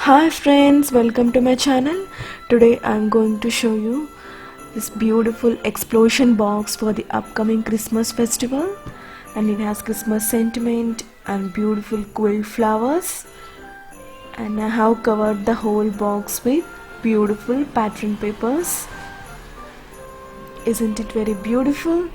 Hi friends, welcome to my channel. Today I'm going to show you this beautiful explosion box for the upcoming Christmas festival, and it has Christmas sentiment and beautiful quilt flowers, and I have covered the whole box with beautiful pattern papers. Isn't it very beautiful?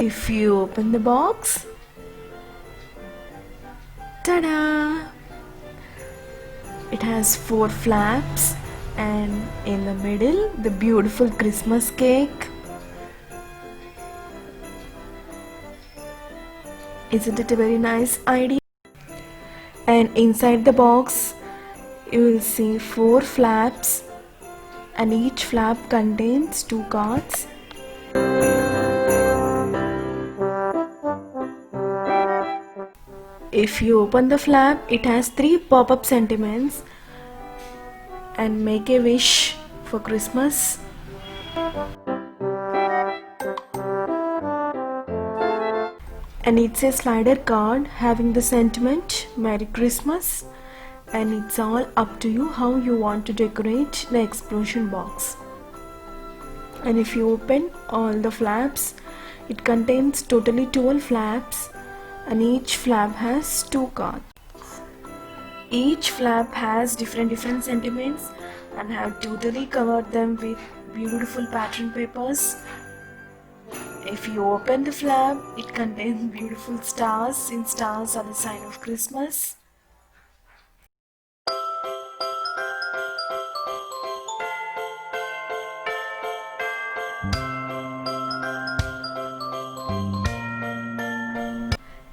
If you open the box, ta-da! It has 4 flaps, and in the middle the beautiful Christmas cake. Isn't it a very nice idea? And inside the box you will see 4 flaps, and each flap contains 2 cards. If you open the flap, it has 3 pop-up sentiments and make a wish for Christmas. And it's a slider card having the sentiment Merry Christmas, and it's all up to you how you want to decorate the explosion box. And if you open all the flaps, it contains totally 12 flaps, and each flap has 2 cards. Each flap has different sentiments, and have totally covered them with beautiful pattern papers. If you open the flap, it contains beautiful stars, since stars are the sign of Christmas.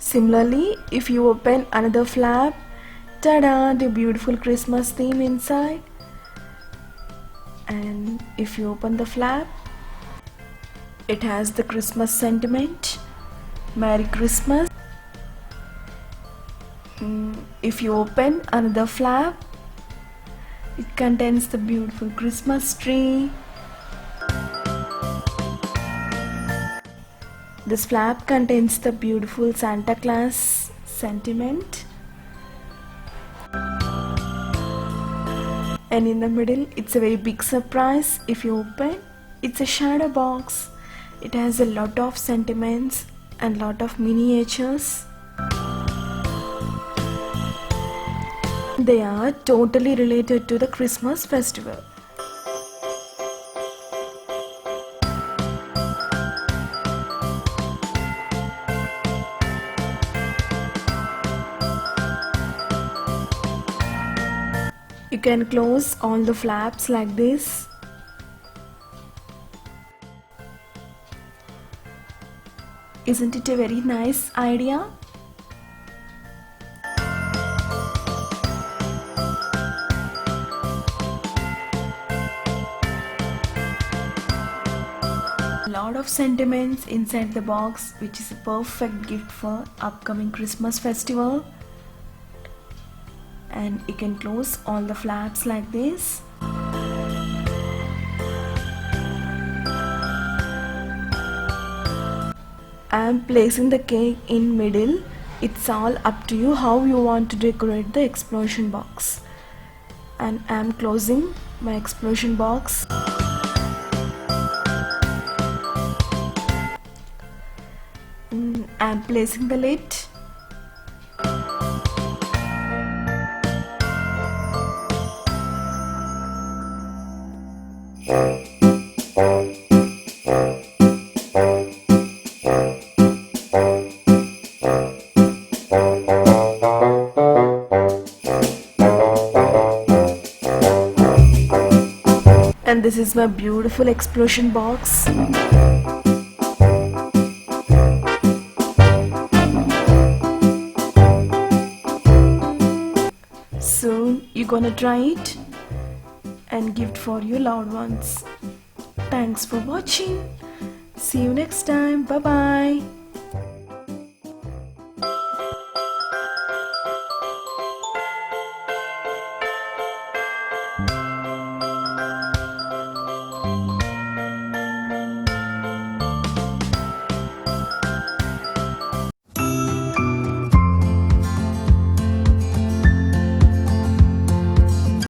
Similarly, if you open another flap, ta-da, the beautiful Christmas theme inside. And if you open the flap, it has the Christmas sentiment, Merry Christmas. If you open another flap, it contains the beautiful Christmas tree. This flap contains the beautiful Santa Claus sentiment. And in the middle, it's a very big surprise. If you open, it's a shadow box. It has a lot of sentiments and lot of miniatures. They are totally related to the Christmas festival. You can close all the flaps like this. Isn't it a very nice idea? A lot of sentiments inside the box, which is a perfect gift for upcoming Christmas festival. And you can close all the flaps like this. I am placing the cake in middle. It's all up to you how you want to decorate the explosion box. And I am closing my explosion box. I am placing the lid. And this is my beautiful explosion box. Soon you're gonna try it and gift for your loved ones. Thanks for watching. See you next time. Bye bye.